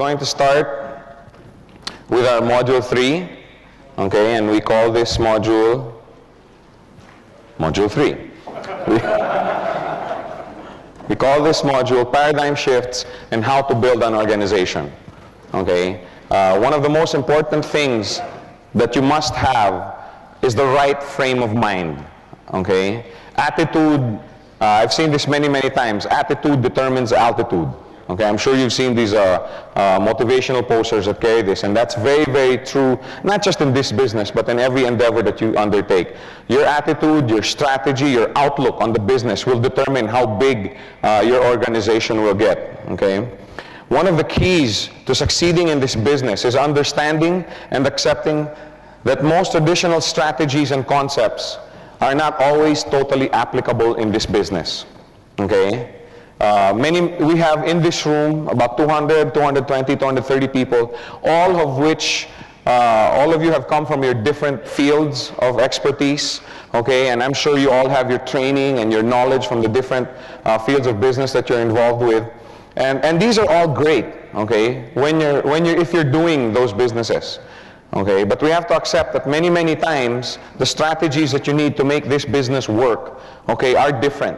going to start with our module 3, okay, and we call this module 3. We call this module Paradigm Shifts and How to Build an Organization, okay. One of the most important things that you must have is the right frame of mind, okay. Attitude, I've seen this many, many times. Attitude determines altitude. Okay, I'm sure you've seen these motivational posters that carry this, and that's very, very true, not just in this business, but in every endeavor that you undertake. Your attitude, your strategy, your outlook on the business will determine how big your organization will get, okay? One of the keys to succeeding in this business is understanding and accepting that most traditional strategies and concepts are not always totally applicable in this business, okay? We have in this room about 200, 220, 230 people, all of you have come from your different fields of expertise, okay, and I'm sure you all have your training and your knowledge from the different fields of business that you're involved with, and these are all great, okay, if you're doing those businesses, okay, but we have to accept that many, many times the strategies that you need to make this business work, okay, are different.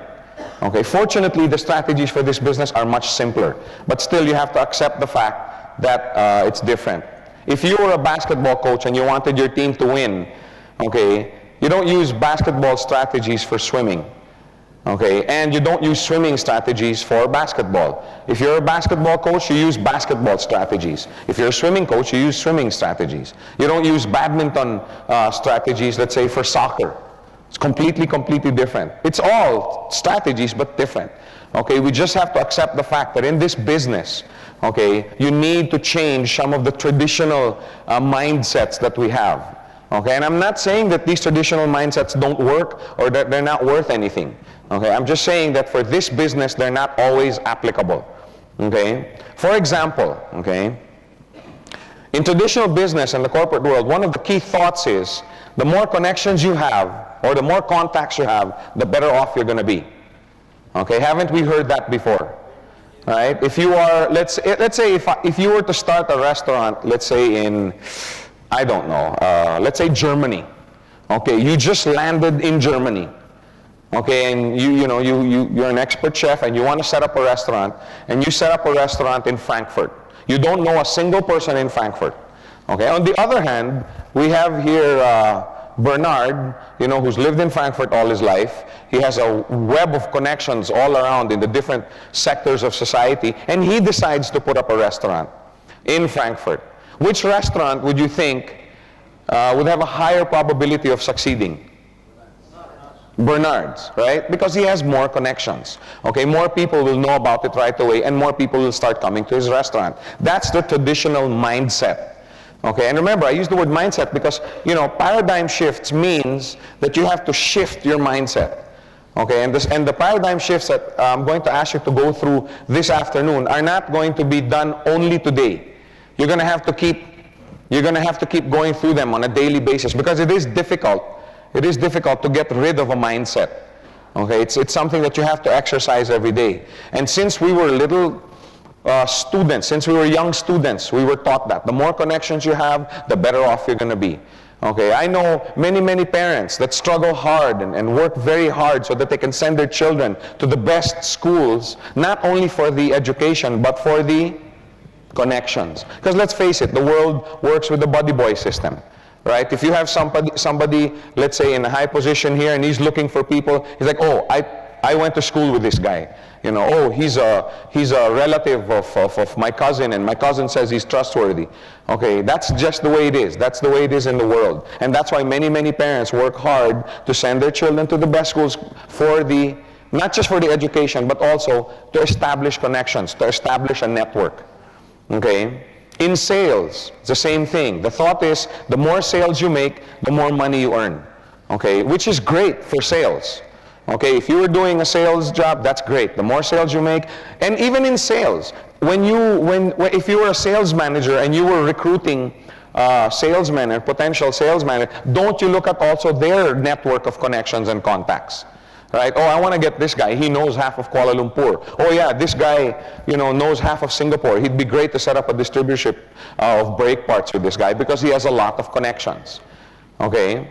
Okay, fortunately, the strategies for this business are much simpler, but still you have to accept the fact that it's different. If you were a basketball coach and you wanted your team to win, okay, you don't use basketball strategies for swimming, okay, and you don't use swimming strategies for basketball. If you're a basketball coach, you use basketball strategies. If you're a swimming coach, you use swimming strategies. You don't use badminton strategies, let's say, for soccer. It's completely, completely different. It's all strategies, but different. Okay, we just have to accept the fact that in this business, okay, you need to change some of the traditional mindsets that we have. Okay, and I'm not saying that these traditional mindsets don't work or that they're not worth anything. Okay, I'm just saying that for this business, they're not always applicable. Okay, for example, okay, in traditional business and the corporate world, one of the key thoughts is the more connections you have or the more contacts you have, the better off you're going to be. Okay, haven't we heard that before? Right? If you are, let's say if you were to start a restaurant, let's say in, I don't know, let's say Germany. Okay, you just landed in Germany. Okay, and you're an expert chef and you want to set up a restaurant, and you set up a restaurant in Frankfurt. You don't know a single person in Frankfurt. Okay, on the other hand, we have here Bernard, who's lived in Frankfurt all his life. He has a web of connections all around in the different sectors of society, and he decides to put up a restaurant in Frankfurt. Which restaurant would you think would have a higher probability of succeeding? Bernard's, right? Because he has more connections. Okay, more people will know about it right away, and more people will start coming to his restaurant. That's the traditional mindset. Okay, and remember, I use the word mindset because, paradigm shifts means that you have to shift your mindset. Okay, and the paradigm shifts that I'm going to ask you to go through this afternoon are not going to be done only today. You're going to have to keep going through them on a daily basis because it is difficult. It is difficult to get rid of a mindset. Okay, it's something that you have to exercise every day. And since we were since we were young students, we were taught that the more connections you have, the better off you're going to be. Okay, I know many, many parents that struggle hard and work very hard so that they can send their children to the best schools, not only for the education, but for the connections. Because let's face it, the world works with the buddy boy system. Right? If you have somebody, let's say in a high position here, and he's looking for people, he's like, oh, I went to school with this guy. Oh, he's a relative of my cousin, and my cousin says he's trustworthy. Okay, that's just the way it is. That's the way it is in the world. And that's why many, many parents work hard to send their children to the best schools not just for the education, but also to establish connections, to establish a network. Okay? In sales, it's the same thing. The thought is, the more sales you make, the more money you earn. Okay, which is great for sales. Okay, if you were doing a sales job, that's great. The more sales you make, and even in sales, if you were a sales manager and you were recruiting salesmen and potential salesmen, don't you look at also their network of connections and contacts, right? Oh, I want to get this guy. He knows half of Kuala Lumpur. Oh yeah, this guy, knows half of Singapore. He'd be great to set up a distributorship of brake parts with this guy because he has a lot of connections, okay?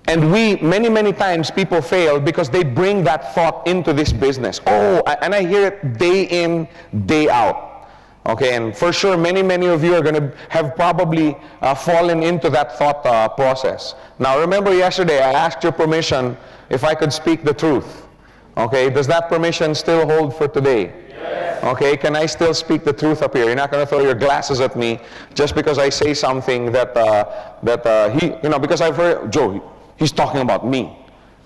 And many times people fail because they bring that thought into this business. Oh, and I hear it day in, day out. Okay, and for sure, many of you are going to have probably fallen into that thought process. Now, remember yesterday, I asked your permission if I could speak the truth. Okay, does that permission still hold for today? Yes. Okay, can I still speak the truth up here? You're not going to throw your glasses at me just because I say something that because I've heard, Joe, he's talking about me.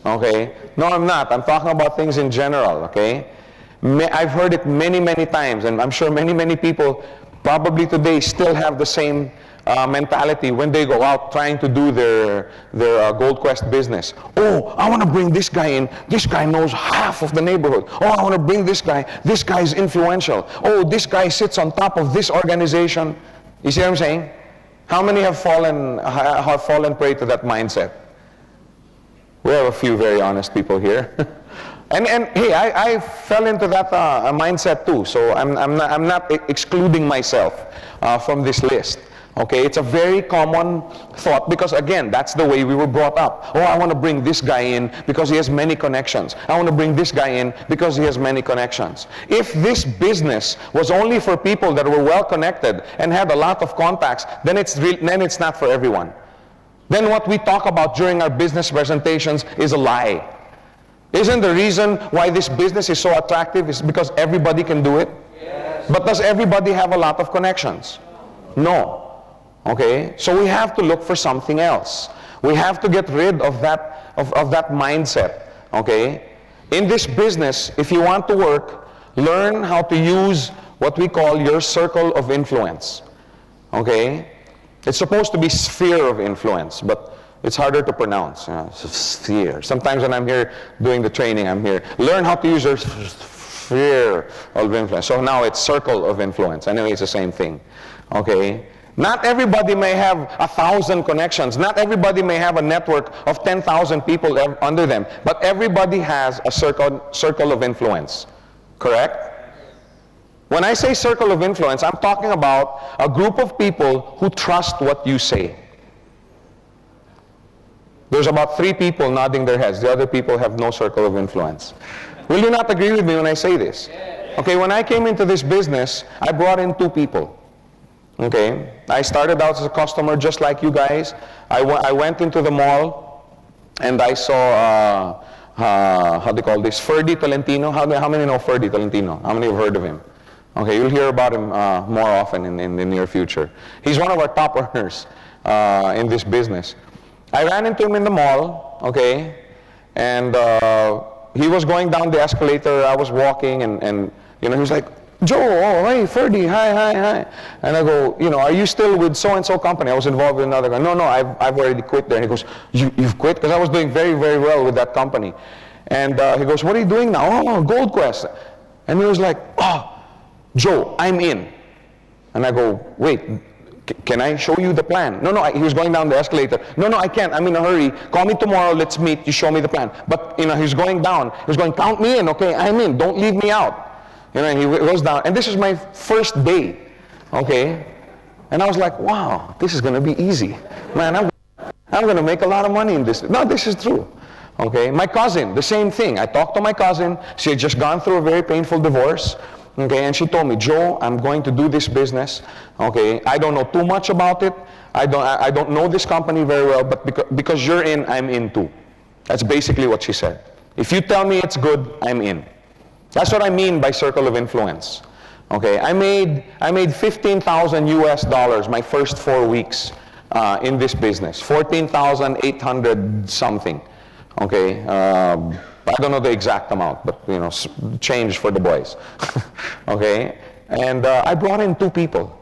Okay, no, I'm not. I'm talking about things in general. Okay. I've heard it many times, and I'm sure many people probably today still have the same mentality when they go out trying to do their Gold Quest business. Oh, I want to bring this guy in. This guy knows half of the neighborhood. Oh, I want to bring this guy. This guy is influential. Oh, this guy sits on top of this organization. You see what I'm saying? How many have fallen prey to that mindset? We have a few very honest people here. And hey, I fell into that mindset too, so I'm not excluding myself from this list. Okay, it's a very common thought because again, that's the way we were brought up. Oh, I want to bring this guy in because he has many connections. I want to bring this guy in because he has many connections. If this business was only for people that were well connected and had a lot of contacts, then it's not for everyone. Then what we talk about during our business presentations is a lie. Isn't the reason why this business is so attractive is because everybody can do it? Yes. But does everybody have a lot of connections? No. Okay? So we have to look for something else. We have to get rid of that mindset. Okay? In this business, if you want to work, learn how to use what we call your circle of influence. Okay? It's supposed to be sphere of influence, but it's harder to pronounce. Sphere. Sometimes when I'm here doing the training, I'm here. Learn how to use your sphere of influence. So now it's circle of influence. Anyway, it's the same thing. Okay? Not everybody may have 1,000 connections. Not everybody may have a network of 10,000 people under them. But everybody has a circle of influence. Correct? When I say circle of influence, I'm talking about a group of people who trust what you say. There's about 3 people nodding their heads. The other people have no circle of influence. Will you not agree with me when I say this? Okay, when I came into this business, I brought in 2 people. Okay, I started out as a customer just like you guys. I went into the mall and I saw, how do you call this, Ferdy Tolentino. How many know Ferdy Tolentino? How many have heard of him? Okay, you'll hear about him more often in the near future. He's one of our top earners in this business. I ran into him in the mall, okay, and he was going down the escalator. I was walking, and he was like, Joe, oh, hey, Ferdy, hi. And I go, are you still with so-and-so company? I was involved in another guy. No, I've already quit there. And he goes, you've quit? Because I was doing very, very well with that company. And he goes, what are you doing now? Oh, Gold Quest. And he was like, oh, Joe, I'm in. And I go, wait, can I show you the plan? No, he was going down the escalator. No, I can't. I'm in a hurry. Call me tomorrow. Let's meet. You show me the plan. But, he's going down. He's going, count me in. Okay, I'm in. Don't leave me out. And he goes down. And this is my first day. Okay. And I was like, wow, this is going to be easy. Man, I'm going to make a lot of money in this. No, this is true. Okay. My cousin, the same thing. I talked to my cousin. She had just gone through a very painful divorce. Okay, and she told me, Joe, I'm going to do this business. Okay, I don't know too much about it. I don't know this company very well, but because you're in, I'm in too. That's basically what she said. If you tell me it's good, I'm in. That's what I mean by circle of influence. Okay, I made $15,000 US my first 4 weeks in this business. 14,800 something. Okay. I don't know the exact amount, but change for the boys. Okay, and I brought in 2 people.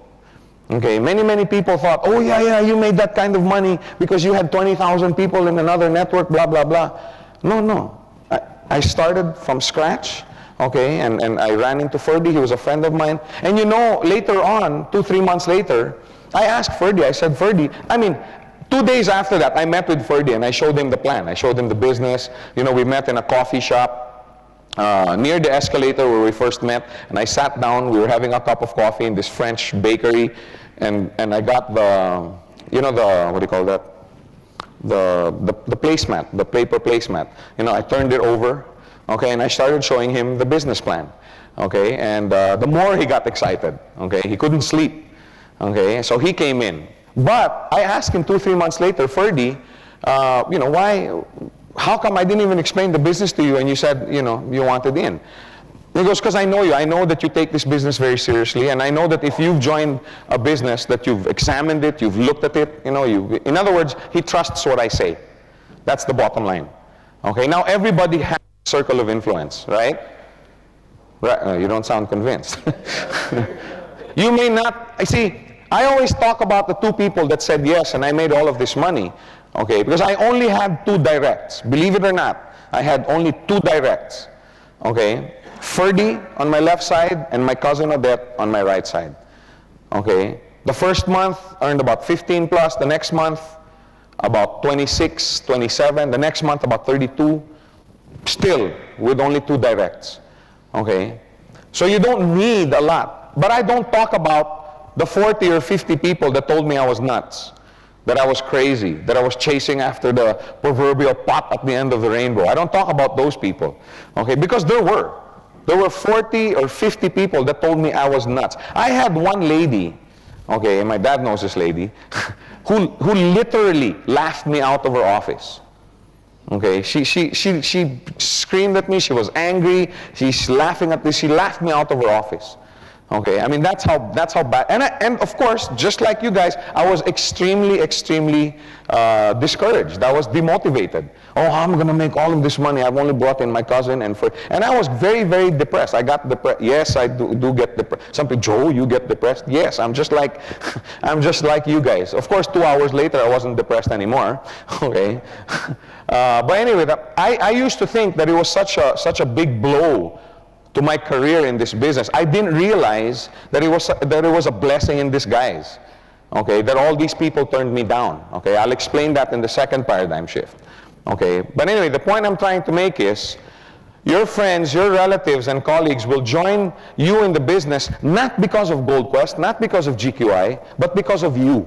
Okay, many people thought, oh yeah, you made that kind of money because you had 20,000 people in another network, blah blah blah. No, I started from scratch. Okay, and I ran into Ferdy. He was a friend of mine, and later on, 2-3 months later, I asked Ferdy. I said, Ferdy, 2 days after that, I met with Ferdy and I showed him the plan. I showed him the business. You know, we met in a coffee shop near the escalator where we first met, and I sat down. We were having a cup of coffee in this French bakery, and I got the, you know, the, what do you call that? The placemat, the paper placemat. You know, I turned it over, okay, and I started showing him the business plan, okay, and the more he got excited, okay, he couldn't sleep, okay, so he came in. But I asked him 2-3 months later, Ferdy, you know, how come I didn't even explain the business to you and you said, you know, you wanted in? He goes, because I know you. I know that you take this business very seriously, and I know that if you've joined a business, that you've examined it, you've looked at it, you know, in other words, he trusts what I say. That's the bottom line. Okay, now everybody has a circle of influence, right? Right, you don't sound convinced. You may not, I always talk about the 2 people that said yes and I made all of this money, okay, because I only had 2 directs. Believe it or not, I had only 2 directs, okay? Ferdy on my left side and my cousin Odette on my right side, okay? The first month earned about 15 plus, the next month about 26, 27, the next month about 32, still with only 2 directs, okay? So you don't need a lot, but I don't talk about the 40 or 50 people that told me I was nuts, that I was crazy, that I was chasing after the proverbial pot at the end of the rainbow. I don't talk about those people, okay? Because there were 40 or 50 people that told me I was nuts. I had one lady, okay, and my dad knows this lady, who literally laughed me out of her office. Okay, she screamed at me, she was angry, she's laughing at this, she laughed me out of her office. Okay, I mean, that's how bad, and of course, just like you guys, I was extremely discouraged. I was demotivated. Oh, how am I going to make all of this money? I've only brought in my cousin, and I was very depressed. I got depressed. Yes, I do get depressed. Some people, Joe, you get depressed? Yes, I'm just like you guys. Of course, 2 hours later, I wasn't depressed anymore. Okay, but anyway, I used to think that it was such a big blow to my career in this business. I didn't realize that it was a blessing in disguise. Okay, that all these people turned me down. Okay, I'll explain that in the second paradigm shift. Okay, but anyway, the point I'm trying to make is, your friends, your relatives, and colleagues will join you in the business not because of GoldQuest, not because of GQI, but because of you.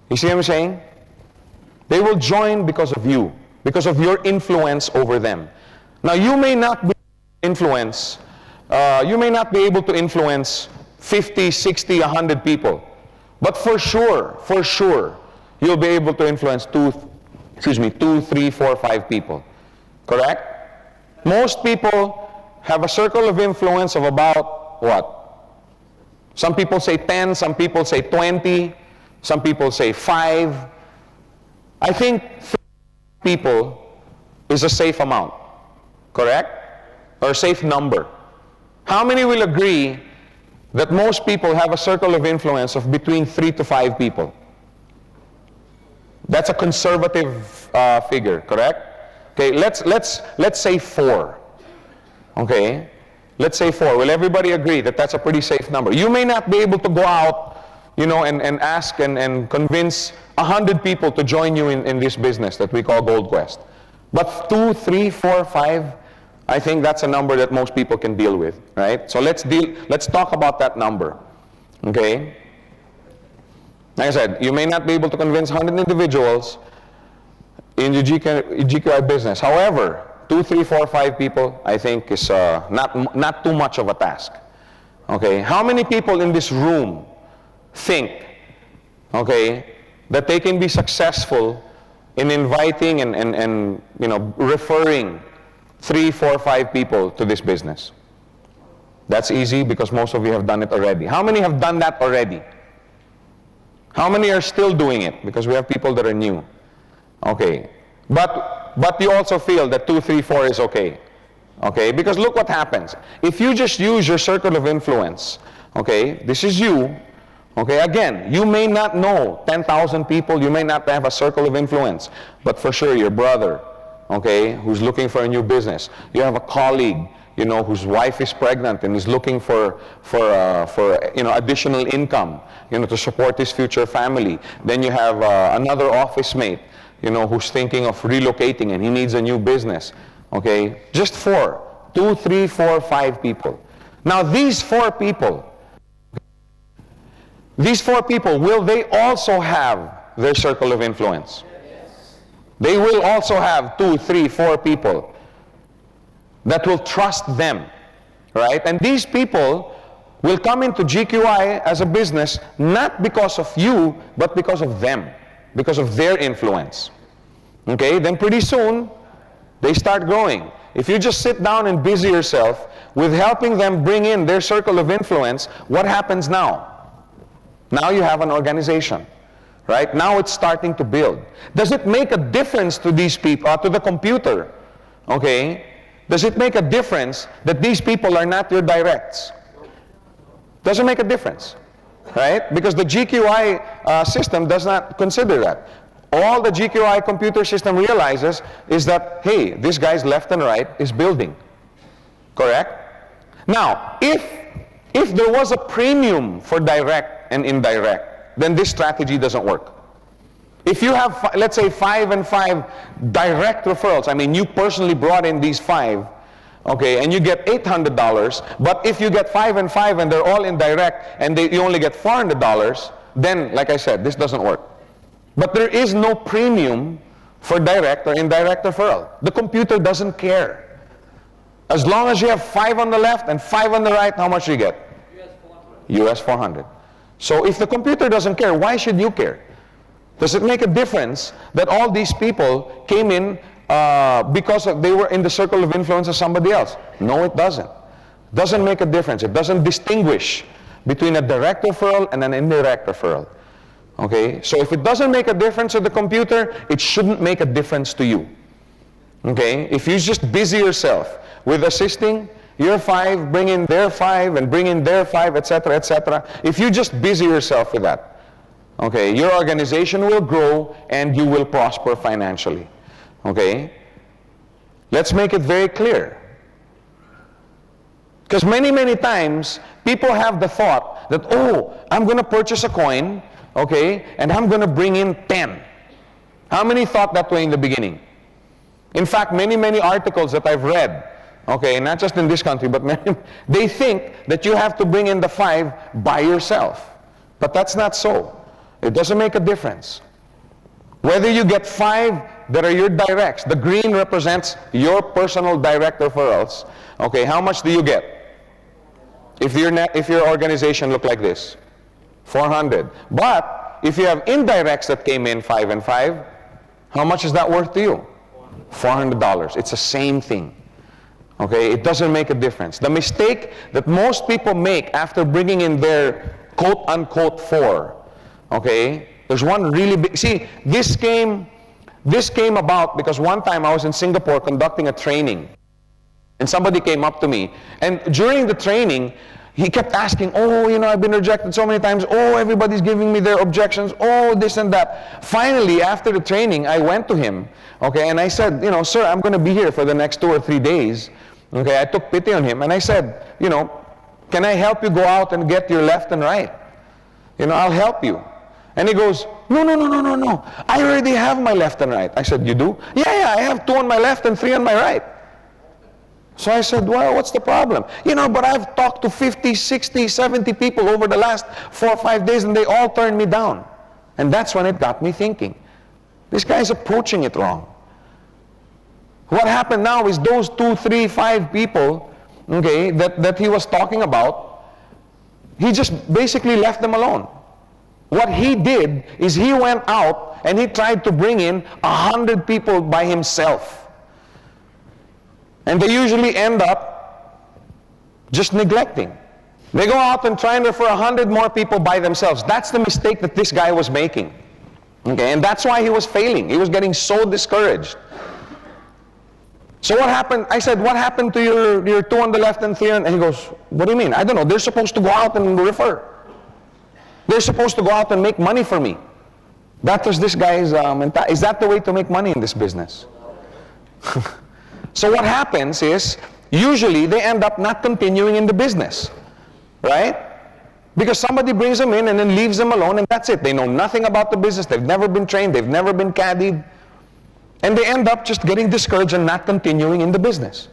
You see what I'm saying? They will join because of you, because of your influence over them. Now, you may not be you may not be able to influence 50, 60, 100 people, but for sure, you'll be able to influence 2, 3, 4, 5 people. Correct? Most people have a circle of influence of about what? Some people say 10, some people say 20, some people say 5. I think 3 people is a safe amount. Correct? Or a safe number. How many will agree that most people have a circle of influence of between 3 to 5 people? That's a conservative figure, correct? Okay, let's say 4. Okay, let's say 4. Will everybody agree that that's a pretty safe number? You may not be able to go out, you know, and ask and convince 100 people to join you in this business that we call GoldQuest. But 2, 3, 4, 5, I think that's a number that most people can deal with, right? So let's talk about that number, okay? Like I said, you may not be able to convince 100 individuals in your GQI business. However, 2, 3, 4, 5 people, I think is not too much of a task, okay? How many people in this room think, okay, that they can be successful in inviting and you know, referring 3, 4, 5 people to this business? That's easy because most of you have done it already. How many have done that already? How many are still doing it? Because we have people that are new. Okay. But you also feel that 2, 3, 4 is okay. Okay? Because look what happens. If you just use your circle of influence, okay, this is you. Okay, again, you may not know 10,000 people, you may not have a circle of influence, but for sure your brother, okay, who's looking for a new business, you have a colleague, whose wife is pregnant and is looking for additional income, to support his future family. Then you have another office mate, who's thinking of relocating and he needs a new business. Okay, just 4, 2, 3, 4, 5 people. Now these 4 people, will they also have their circle of influence? Yes. They will also have 2, 3, 4 people that will trust them, right? And these people will come into GQI as a business not because of you, but because of them, because of their influence. Okay, then pretty soon they start growing. If you just sit down and busy yourself with helping them bring in their circle of influence, what happens now? Now you have an organization, right? Now it's starting to build. Does it make a difference to these people, to the computer? Okay, does it make a difference that these people are not your directs? Doesn't make a difference, right? Because the GQI system does not consider that. All the GQI computer system realizes is that, hey, this guy's left and right is building. Correct? Now, if there was a premium for direct and indirect, then this strategy doesn't work. If you have, let's say, 5 and 5 direct referrals, I mean, you personally brought in these 5, okay, and you get $800, but if you get 5 and 5 and they're all indirect and you only get $400, then, like I said, this doesn't work. But there is no premium for direct or indirect referral. The computer doesn't care. As long as you have 5 on the left and 5 on the right, how much do you get? US 400. So if the computer doesn't care, why should you care? Does it make a difference that all these people came in because they were in the circle of influence of somebody else? No, it doesn't. It doesn't make a difference. It doesn't distinguish between a direct referral and an indirect referral. Okay, so if it doesn't make a difference to the computer, it shouldn't make a difference to you. Okay, if you just busy yourself with assisting your 5, bring in their 5, and bring in their 5, etc., etc., if you just busy yourself with that, okay, your organization will grow and you will prosper financially. Okay, let's make it very clear. Because many times, people have the thought that, oh, I'm going to purchase a coin, okay, and I'm going to bring in 10. How many thought that way in the beginning? In fact, many articles that I've read, okay, not just in this country, but many, they think that you have to bring in the 5 by yourself. But that's not so. It doesn't make a difference. Whether you get 5 that are your directs, the green represents your personal direct referrals, okay, how much do you get? If your organization look like this? 400. But if you have indirects that came in 5 and 5, how much is that worth to you? $400. It's the same thing. Okay, it doesn't make a difference. The mistake that most people make after bringing in their quote-unquote 4, okay, there's one really big, see, this came about because one time I was in Singapore conducting a training, and somebody came up to me, and during the training, he kept asking, oh, I've been rejected so many times. Oh, everybody's giving me their objections. Oh, this and that. Finally, after the training, I went to him, okay, and I said, sir, I'm going to be here for the next 2 or 3 days. Okay, I took pity on him, and I said, can I help you go out and get your left and right? I'll help you. And he goes, no. I already have my left and right. I said, you do? Yeah, I have 2 on my left and 3 on my right. So I said, well, what's the problem? But I've talked to 50, 60, 70 people over the last 4 or 5 days, and they all turned me down. And that's when it got me thinking, this guy's approaching it wrong. What happened now is those 2, 3, 5 people, okay, that he was talking about, he just basically left them alone. What he did is he went out and he tried to bring in 100 people by himself. And they usually end up just neglecting. They go out and try and refer 100 more people by themselves. That's the mistake that this guy was making. Okay, and that's why he was failing. He was getting so discouraged. So what happened? I said, what happened to your 2 on the left and 3 on? And he goes, what do you mean? I don't know. They're supposed to go out and refer. They're supposed to go out and make money for me. That was this guy's mentality. Is that the way to make money in this business? So what happens is, usually they end up not continuing in the business, right? Because somebody brings them in and then leaves them alone, and that's it. They know nothing about the business. They've never been trained. They've never been caddied. And they end up just getting discouraged and not continuing in the business,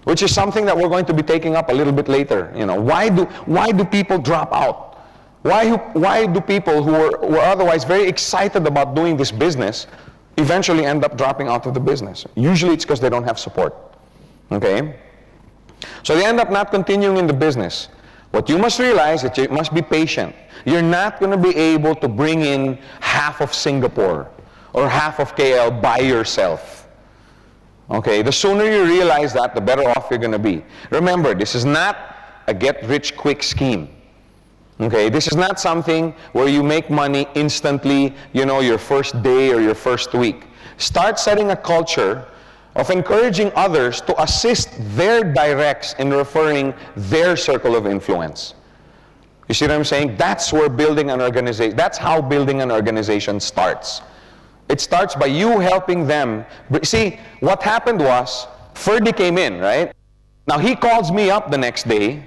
which is something that we're going to be taking up a little bit later. You know, why do people drop out? Why do people who were otherwise very excited about doing this business eventually end up dropping out of the business? Usually it's because they don't have support. Okay? So they end up not continuing in the business. What you must realize is that you must be patient. You're not going to be able to bring in half of Singapore or half of KL by yourself. Okay? The sooner you realize that, the better off you're going to be. Remember, this is not a get-rich-quick scheme. Okay? This is not something where you make money instantly, you know, your first day or your first week. Start setting a culture of encouraging others to assist their directs in referring their circle of influence. You see what I'm saying? That's where building an organization, that's how building an organization starts. It starts by you helping them. See, what happened was, Ferdy came in, right? Now he calls me up the next day,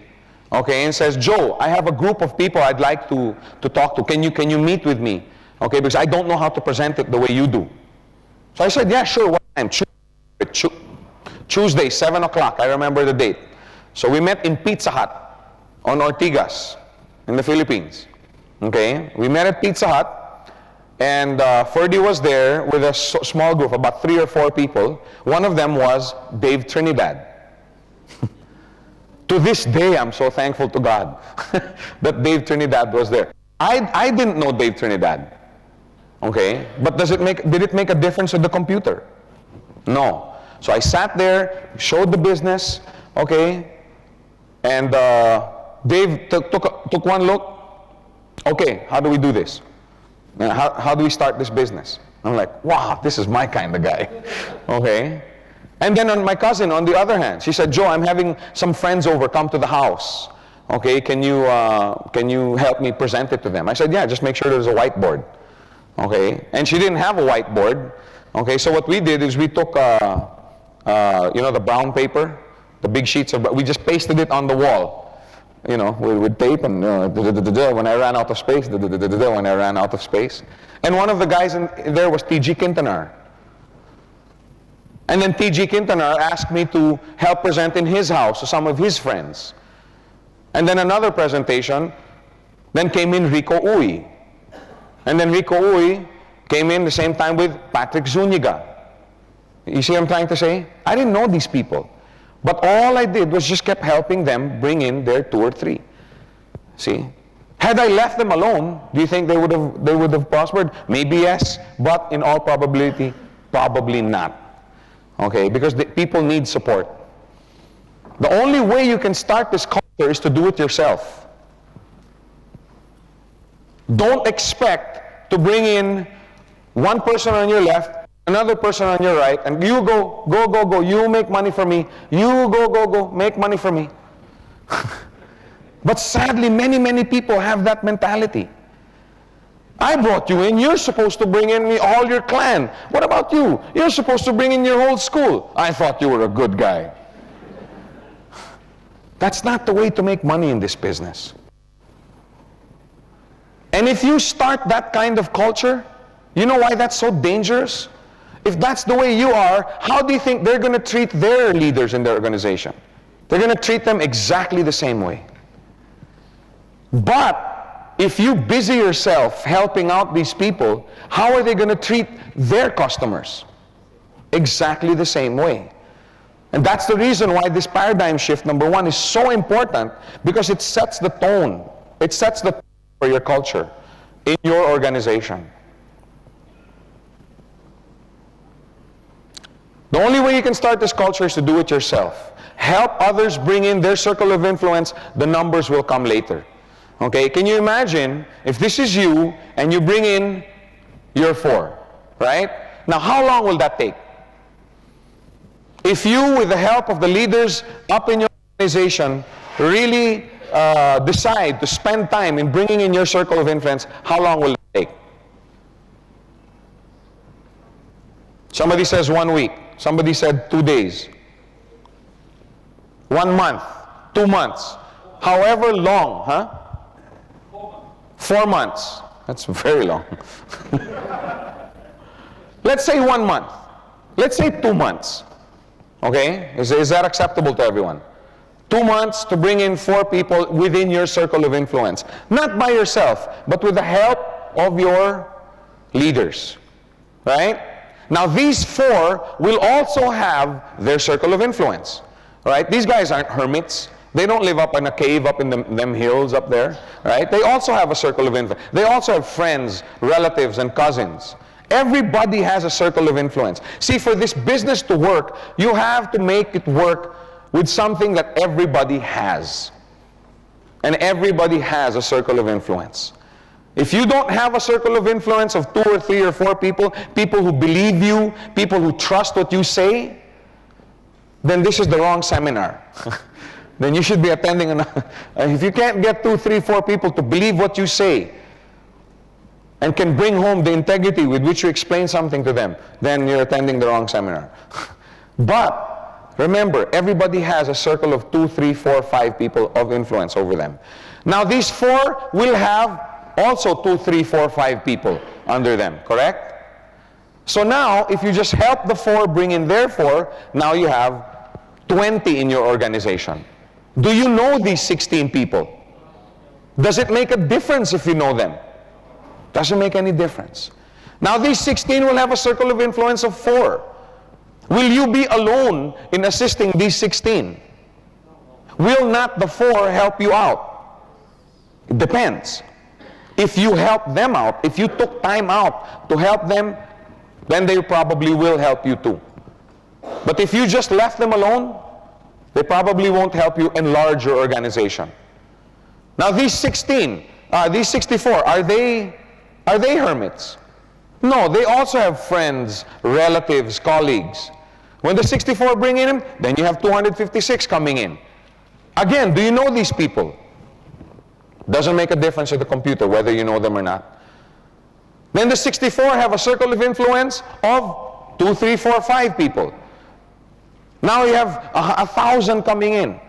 okay, and says, Joe, I have a group of people I'd like to talk to. Can you meet with me? Okay, because I don't know how to present it the way you do. So I said, yeah, sure, what time? Tuesday, 7 o'clock, I remember the date. So we met in Pizza Hut on Ortigas in the Philippines. Okay, we met at Pizza Hut, and Ferdy was there with a small group, about 3 or 4 people. One of them was Dave Trinidad. To this day, I'm so thankful to God that Dave Trinidad was there. I didn't know Dave Trinidad. Okay, but did it make a difference with the computer? No. So I sat there, showed the business, okay, and Dave took one look. Okay, how do we do this? How do we start this business? I'm like, wow, this is my kind of guy. Okay. And then on my cousin, on the other hand, she said, Joe, I'm having some friends over, come to the house. Okay, can you help me present it to them? I said, yeah, just make sure there's a whiteboard. Okay, and she didn't have a whiteboard. Okay, so what we did is we took, you know, the brown paper, the big sheets of, we just pasted it on the wall, you know, with tape, and when I ran out of space, when I ran out of space. And one of the guys in there was T.G. Quintanar. And then T.G. Quintanar asked me to help present in his house to some of his friends. And then another presentation, then came in Rico Uy. And then Rico Uy came in the same time with Patrick Zuniga. You see what I'm trying to say? I didn't know these people. But all I did was just kept helping them bring in their 2 or 3. See? Had I left them alone, do you think they would have prospered? Maybe yes, but in all probability, probably not. Okay? Because the people need support. The only way you can start this culture is to do it yourself. Don't expect to bring in one person on your left, another person on your right, and you go, you make money for me, you go, make money for me. But sadly, many people have that mentality. I brought you in, you're supposed to bring in me all your clan. What about you? You're supposed to bring in your whole school. I thought you were a good guy. That's not the way to make money in this business. And if you start that kind of culture, you know why that's so dangerous? If that's the way you are, how do you think they're going to treat their leaders in their organization? They're going to treat them exactly the same way. But if you busy yourself helping out these people, how are they going to treat their customers? Exactly the same way. And that's the reason why this paradigm shift, number one, is so important, because it sets the tone. It sets the tone for your culture in your organization. The only way you can start this culture is to do it yourself. Help others bring in their circle of influence, the numbers will come later. Okay, can you imagine if this is you and you bring in your 4, right? Now, how long will that take? If you, with the help of the leaders up in your organization, really decide to spend time in bringing in your circle of influence, how long will it take? Somebody says 1 week. Somebody said 2 days. 1 month, 2 months, however long, huh? 4 months. That's very long. Let's say 1 month. Let's say 2 months. Okay? Is that acceptable to everyone? 2 months to bring in 4 people within your circle of influence. Not by yourself, but with the help of your leaders. Right? Now these 4 will also have their circle of influence. Right? These guys aren't hermits. They don't live up in a cave up in them hills up there. Right? They also have a circle of influence. They also have friends, relatives, and cousins. Everybody has a circle of influence. See, for this business to work, you have to make it work with something that everybody has. And everybody has a circle of influence. If you don't have a circle of influence of 2 or 3 or 4 people, people who believe you, people who trust what you say, then this is the wrong seminar. Then you should be attending if you can't get 2, 3, 4 people to believe what you say and can bring home the integrity with which you explain something to them, then you're attending the wrong seminar. But remember, everybody has a circle of 2, 3, 4, 5 people of influence over them. Now these 4 will have also 2, 3, 4, 5 people under them, correct? So now, if you just help the 4 bring in their 4, now you have 20 in your organization. Do you know these 16 people? Does it make a difference if you know them? Doesn't make any difference. Now these 16 will have a circle of influence of 4. Will you be alone in assisting these 16? Will not the 4 help you out? It depends. If you help them out, if you took time out to help them, then they probably will help you too. But if you just left them alone, they probably won't help you enlarge your organization. Now these 16, these 64, are they hermits? No, they also have friends, relatives, colleagues. When the 64 bring in them, then you have 256 coming in. Again, do you know these people? Doesn't make a difference to the computer whether you know them or not. Then the 64 have a circle of influence of 2, 3, 4, 5 people. Now you have 1,000 coming in.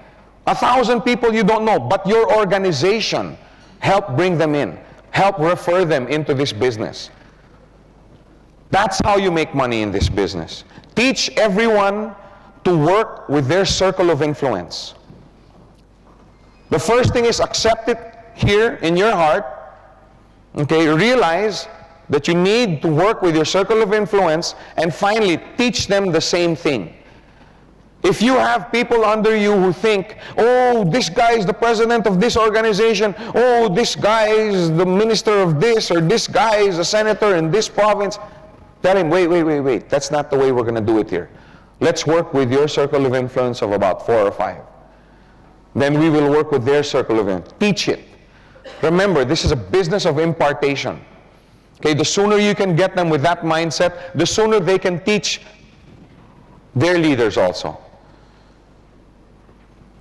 1,000 people you don't know, but your organization help bring them in. Help refer them into this business. That's how you make money in this business. Teach everyone to work with their circle of influence. The first thing is accept it here in your heart. Okay, realize that you need to work with your circle of influence, and finally teach them the same thing. If you have people under you who think, oh, this guy is the president of this organization, oh, this guy is the minister of this, or this guy is a senator in this province, tell him, wait, that's not the way we're going to do it here. Let's work with your circle of influence of about 4 or 5. Then we will work with their circle of influence. Teach it. Remember, this is a business of impartation. Okay, the sooner you can get them with that mindset, the sooner they can teach their leaders also.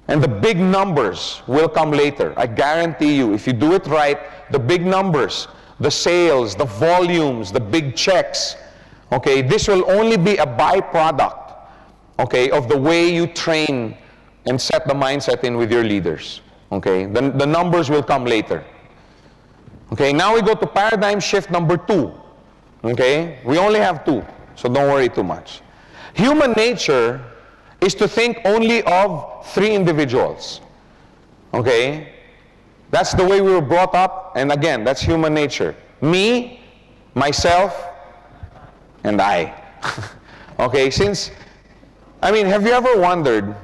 And the big numbers will come later. I guarantee you, if you do it right, the big numbers, the sales, the volumes, the big checks, okay, this will only be a byproduct, okay, of the way you train and set the mindset in with your leaders. Okay, the numbers will come later. Okay, now we go to paradigm shift number 2. Okay, we only have 2, so don't worry too much. Human nature is to think only of 3 individuals. Okay? That's the way we were brought up, and again, that's human nature. Me, myself, and I. Okay, have you ever wondered,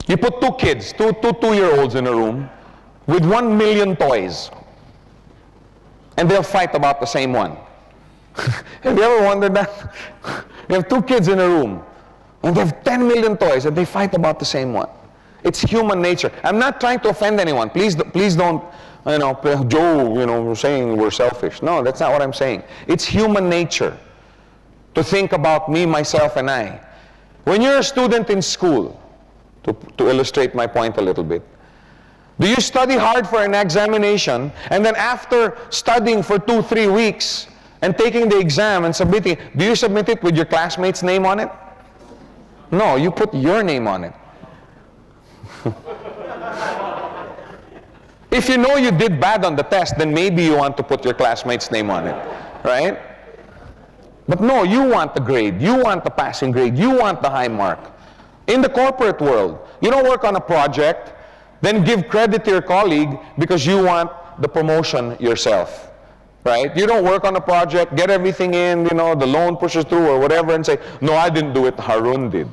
you put 2 kids, two 2-year-olds in a room with 1 million toys, and they'll fight about the same one. Have you ever wondered that? You have 2 kids in a room, and they have 10 million toys, and they fight about the same one. It's human nature. I'm not trying to offend anyone. Please don't, Joe, we're saying we're selfish. No, that's not what I'm saying. It's human nature to think about me, myself, and I. When you're a student in school, to illustrate my point a little bit, do you study hard for an examination, and then after studying for 2-3 weeks and taking the exam and submitting, do you submit it with your classmate's name on it? No, you put your name on it. If you know you did bad on the test, then maybe you want to put your classmate's name on it, right? But no, you want the grade. You want the passing grade. You want the high mark. In the corporate world, you don't work on a project, then give credit to your colleague because you want the promotion yourself, right? You don't work on a project, get everything in, the loan pushes through or whatever, and say, no, I didn't do it, Harun did.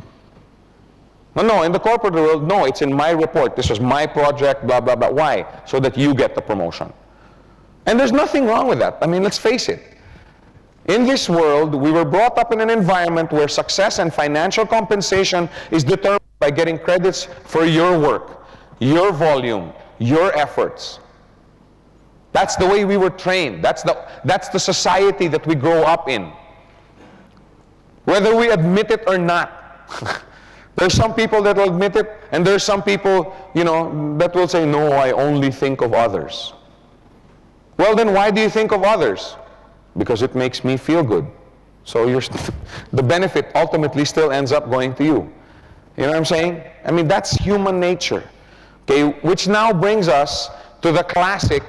No, in the corporate world, no, it's in my report. This was my project, blah, blah, blah. Why? So that you get the promotion. And there's nothing wrong with that. I mean, let's face it. In this world, we were brought up in an environment where success and financial compensation is determined by getting credits for your work, your volume, your efforts. That's the way we were trained. That's the society that we grow up in. Whether we admit it or not. There's some people that will admit it, and there's some people, that will say, no, I only think of others. Well, then why do you think of others? Because it makes me feel good. So the benefit ultimately still ends up going to you. You know what I'm saying? I mean, that's human nature. Okay, which now brings us to the classic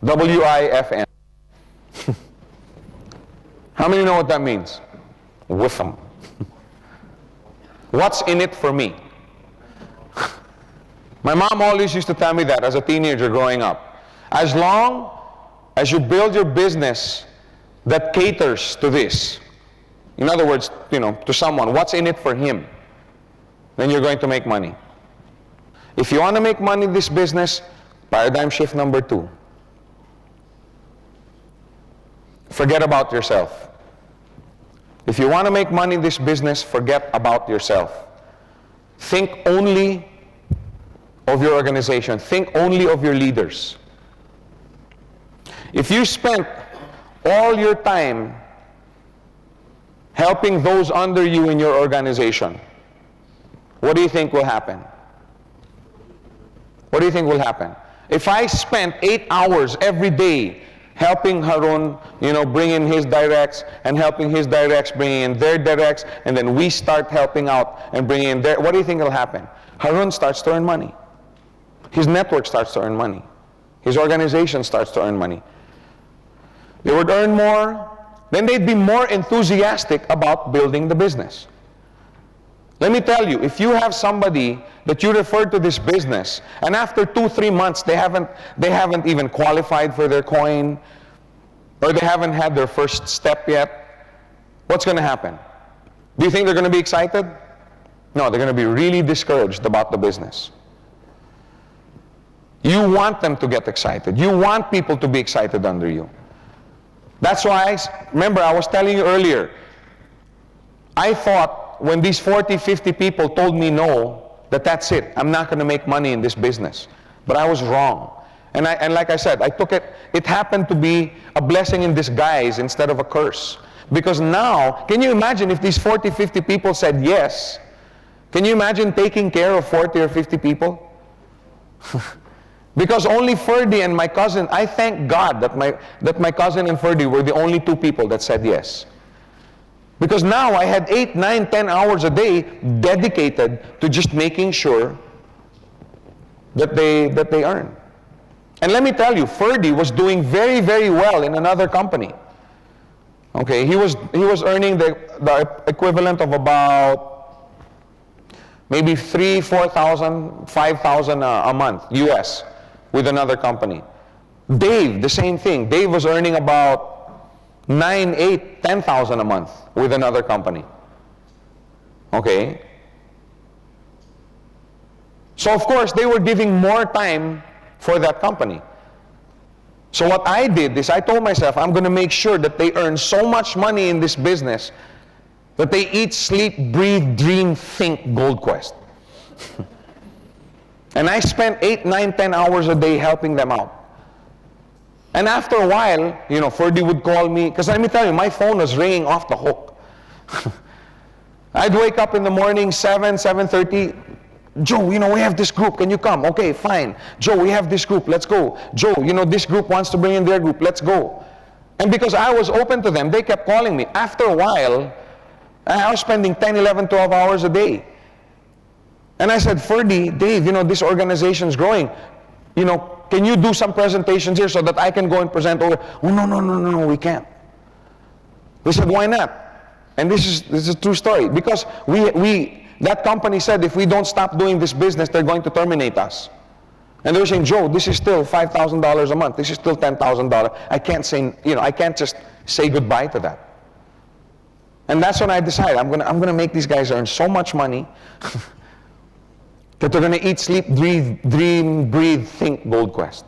WIFM. How many know what that means? With them. What's in it for me? My mom always used to tell me that as a teenager growing up. As long as you build your business that caters to this, in other words, to someone, what's in it for him, then you're going to make money. If you want to make money in this business, paradigm shift number 2. Forget about yourself. If you want to make money in this business, forget about yourself. Think only of your organization. Think only of your leaders. If you spent all your time helping those under you in your organization, what do you think will happen? What do you think will happen? If I spent 8 hours every day helping Harun, bring in his directs, and helping his directs, bringing in their directs, and then we start helping out and bringing in their, what do you think will happen? Harun starts to earn money. His network starts to earn money. His organization starts to earn money. They would earn more, then they'd be more enthusiastic about building the business. Let me tell you, if you have somebody that you refer to this business, and after 2-3 months they haven't even qualified for their coin, or they haven't had their first step yet, what's going to happen? Do you think they're going to be excited? No, they're going to be really discouraged about the business. You want them to get excited. You want people to be excited under you. That's why, remember I was telling you earlier, I thought when these 40, 50 people told me no, that's it. I'm not going to make money in this business. But I was wrong. And like I said, I took it happened to be a blessing in disguise instead of a curse. Because now, can you imagine if these 40, 50 people said yes? Can you imagine taking care of 40 or 50 people? Because only Ferdy and my cousin, I thank God that my cousin and Ferdy were the only 2 people that said yes. Because now I had 8, 9, 10 hours a day dedicated to just making sure that they earn. And let me tell you, Ferdy was doing very, very well in another company. Okay, he was earning the equivalent of about maybe 3,000, 4,000, 5,000 a month, US, with another company. Dave, the same thing. Dave was earning about 9, 8, 10,000 a month with another company. Okay? So of course, they were giving more time for that company. So what I did is I told myself, I'm going to make sure that they earn so much money in this business that they eat, sleep, breathe, dream, think Gold Quest. And I spent 8, 9, 10 hours a day helping them out. And after a while, Ferdy would call me, because let me tell you, my phone was ringing off the hook. I'd wake up in the morning, 7:30, Joe, we have this group, can you come? Okay, fine. Joe, we have this group, let's go. Joe, this group wants to bring in their group, let's go. And because I was open to them, they kept calling me. After a while, I was spending 10, 11, 12 hours a day. And I said, Ferdy, Dave, this organization's growing. Can you do some presentations here so that I can go and present over? Oh, no, we can't. They said, why not? And this is a true story. Because that company said if we don't stop doing this business, they're going to terminate us. And they were saying, Joe, this is still $5,000 a month. This is still $10,000. I can't say, I can't just say goodbye to that. And that's when I decided I'm gonna make these guys earn so much money that they're gonna eat, sleep, dream, breathe, think Gold Quest.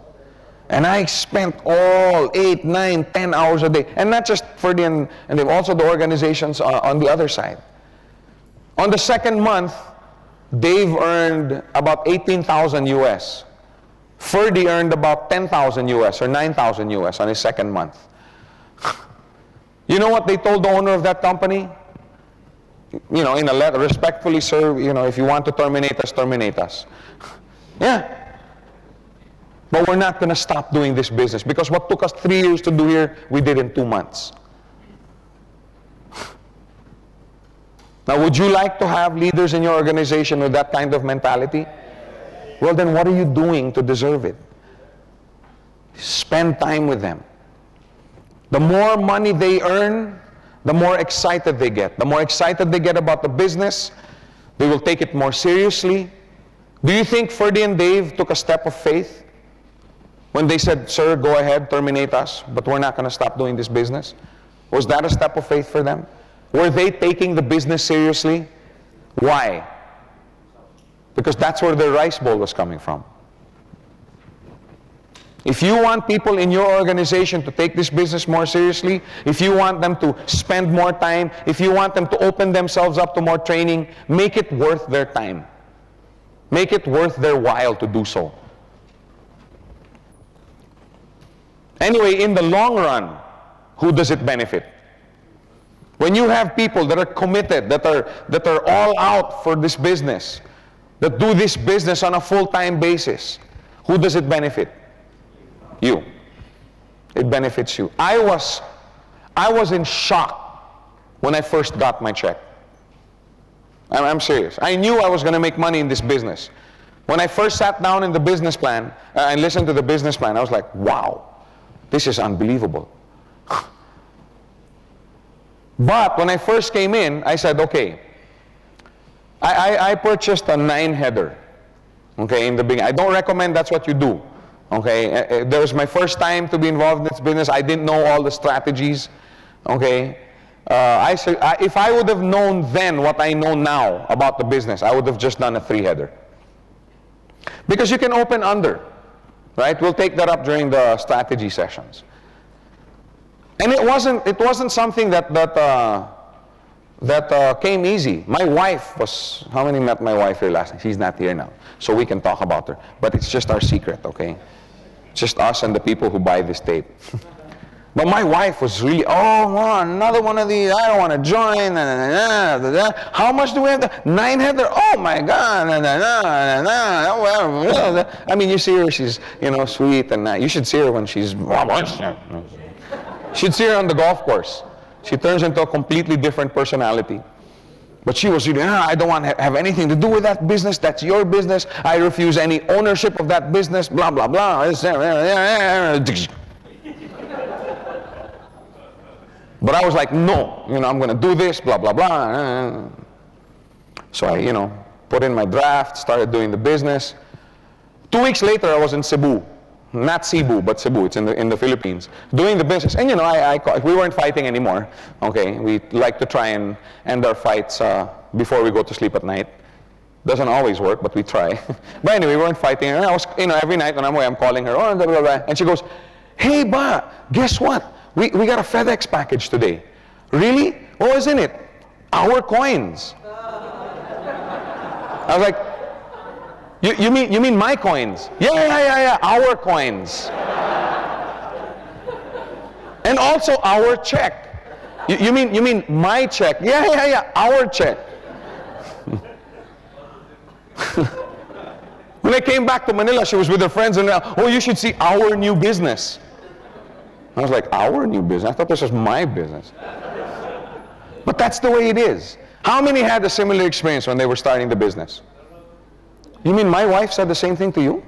And I spent all 8, 9, 10 hours a day. And not just for and they've also the organizations on the other side. On the second month, Dave earned about 18,000 US. Ferdy earned about 10,000 US or 9,000 US on his second month. You know what they told the owner of that company? In a letter, respectfully, sir, if you want to terminate us, terminate us. Yeah. But we're not going to stop doing this business because what took us 3 years to do here, we did in 2 months. Now, would you like to have leaders in your organization with that kind of mentality? Well, then what are you doing to deserve it? Spend time with them. The more money they earn, the more excited they get. The more excited they get about the business, they will take it more seriously. Do you think Ferdy and Dave took a step of faith when they said, sir, go ahead, terminate us, but we're not going to stop doing this business? Was that a step of faith for them? Were they taking the business seriously? Why? Because that's where their rice bowl was coming from. If you want people in your organization to take this business more seriously, if you want them to spend more time, if you want them to open themselves up to more training, make it worth their time. Make it worth their while to do so. Anyway, in the long run, who does it benefit? When you have people that are committed, that are all out for this business, that do this business on a full-time basis, who does it benefit? You. It benefits you. I was in shock when I first got my check. I'm serious. I knew I was going to make money in this business. When I first sat down in the business plan and listened to the business plan, I was like, wow, this is unbelievable. But when I first came in, I said, okay, I purchased a 9-header, okay, in the beginning. I don't recommend that's what you do, okay. That was my first time to be involved in this business. I didn't know all the strategies, okay. If I would have known then what I know now about the business, I would have just done a 3-header. Because you can open under, right? We'll take that up during the strategy sessions. And it wasn't something that came easy. My wife was, how many met my wife here last night? She's not here now, so we can talk about her. But it's just our secret, okay? Just us and the people who buy this tape. But my wife was really, oh, another one of these, I don't want to join. How much do we have? 9-header? Oh my God. I mean, you see her, she's, sweet, and you should see her when she's, she'd see her on the golf course. She turns into a completely different personality. But she was really, I don't want to have anything to do with that business. That's your business. I refuse any ownership of that business, blah, blah, blah. But I was like, no, I'm going to do this, blah, blah, blah. So I, put in my draft, started doing the business. 2 weeks later, I was in Cebu. Not Cebu, but Cebu. It's in the Philippines. Doing the business. And, we weren't fighting anymore. Okay, we like to try and end our fights before we go to sleep at night. Doesn't always work, but we try. But anyway, we weren't fighting. And I was, every night when I'm away, I'm calling her, blah, blah, blah. And she goes, hey, ba, guess what? We got a FedEx package today. Really? What was in it? Our coins. I was like, you mean my coins? Yeah, our coins. And also our check. You mean my check? Yeah, our check. When I came back to Manila, she was with her friends and, oh, you should see our new business. I was like, our new business? I thought this was my business. But that's the way it is. How many had a similar experience when they were starting the business? You mean my wife said the same thing to you?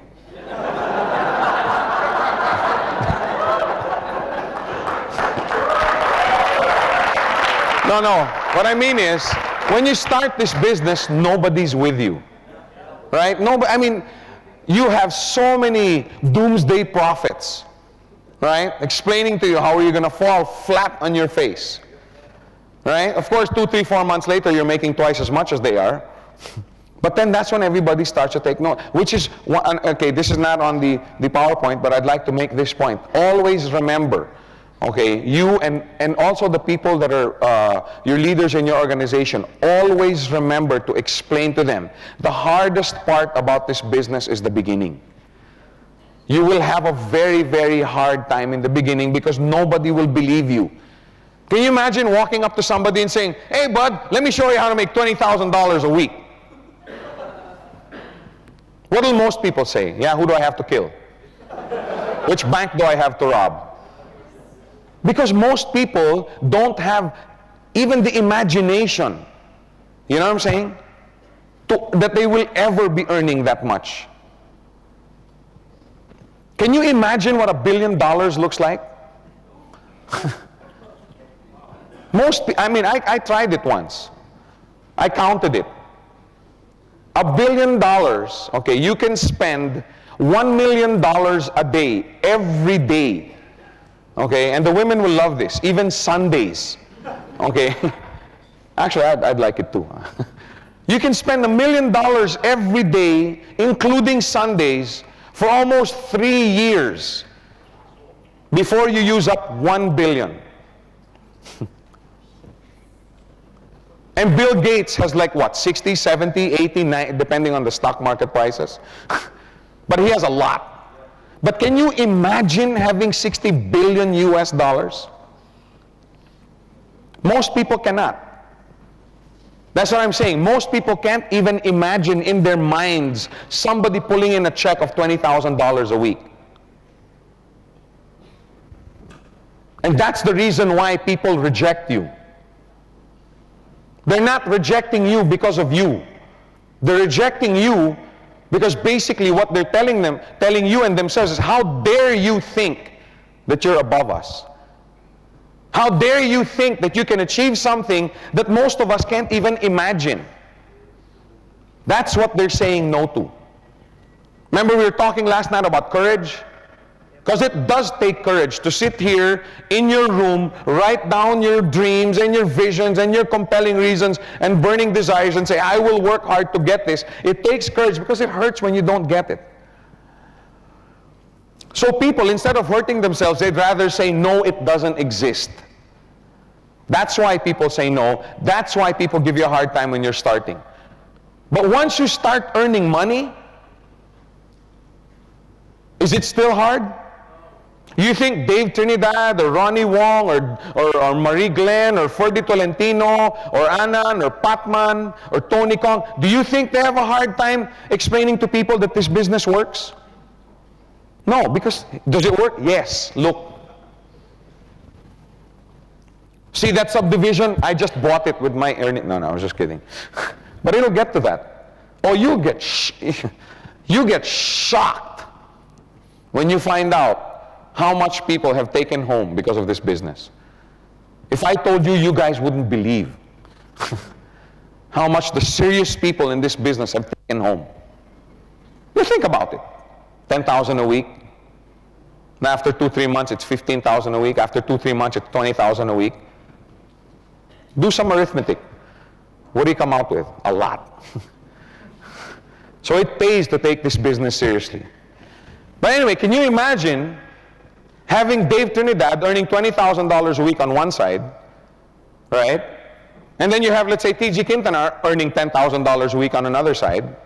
No. What I mean is, when you start this business, nobody's with you. Right? Nobody, I mean, you have so many doomsday prophets, right? Explaining to you how you're going to fall flat on your face. Right? Of course, 2, 3, 4 months later, you're making twice as much as they are. But then that's when everybody starts to take note. Which is, okay, this is not on the PowerPoint, but I'd like to make this point. Always remember, okay, you and also the people that are your leaders in your organization, always remember to explain to them, the hardest part about this business is the beginning. You will have a very, very hard time in the beginning because nobody will believe you. Can you imagine walking up to somebody and saying, hey bud, let me show you how to make $20,000 a week? What will most people say? Yeah, who do I have to kill? Which bank do I have to rob? Because most people don't have even the imagination, you know what I'm saying, that they will ever be earning that much. Can you imagine what $1 billion looks like? I tried it once. I counted it. $1 billion, okay, you can spend $1 million a day, every day. Okay, and the women will love this, even Sundays. Okay, actually, I'd like it too. You can spend $1 million every day, including Sundays, for almost 3 years before you use up $1 billion. And Bill Gates has like what, 60, 70, 80, 90, depending on the stock market prices. But he has a lot. But can you imagine having 60 billion US dollars? Most people cannot. That's what I'm saying. Most people can't even imagine in their minds somebody pulling in a check of $20,000 a week. And that's the reason why people reject you. They're not rejecting you because of you. They're rejecting you because basically what they're telling you and themselves is, how dare you think that you're above us? How dare you think that you can achieve something that most of us can't even imagine? That's what they're saying no to. Remember we were talking last night about courage? Because it does take courage to sit here in your room, write down your dreams and your visions and your compelling reasons and burning desires and say, I will work hard to get this. It takes courage because it hurts when you don't get it. So people, instead of hurting themselves, they'd rather say, no, it doesn't exist. That's why people say no. That's why people give you a hard time when you're starting. But once you start earning money, is it still hard? You think Dave Trinidad or Ronnie Wong or Marie Glenn or Ferdy Tolentino or Anan or Patman or Tony Kong, do you think they have a hard time explaining to people that this business works? No, because does it work? Yes. Look. See that subdivision? I just bought it with my earning. No, I was just kidding. But it'll get to that. Oh, you get shocked when you find out how much people have taken home because of this business. If I told you, you guys wouldn't believe how much the serious people in this business have taken home. You think about it. 10,000 a week. Now after 2-3 months, it's 15,000 a week. After 2-3 months, it's 20,000 a week. Do some arithmetic. What do you come out with? A lot. So it pays to take this business seriously. But anyway, can you imagine having Dave Trinidad earning $20,000 a week on one side, right? And then you have, let's say, TG Quintana earning $10,000 a week on another side.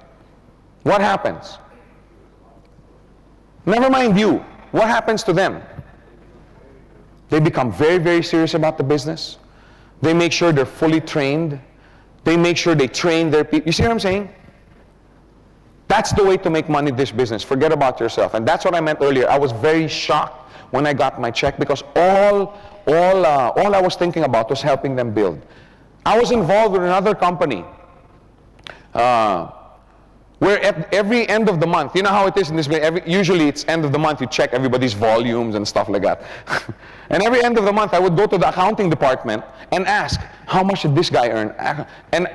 What happens? Never mind you. What happens to them? They become very, very serious about the business. They make sure they're fully trained. They make sure they train their people. You see what I'm saying? That's the way to make money in this business. Forget about yourself. And that's what I meant earlier. I was very shocked when I got my check because all I was thinking about was helping them build. I was involved with another company where at every end of the month, you know how it is in this way, usually it's end of the month, you check everybody's volumes and stuff like that. And every end of the month, I would go to the accounting department and ask, how much did this guy earn? And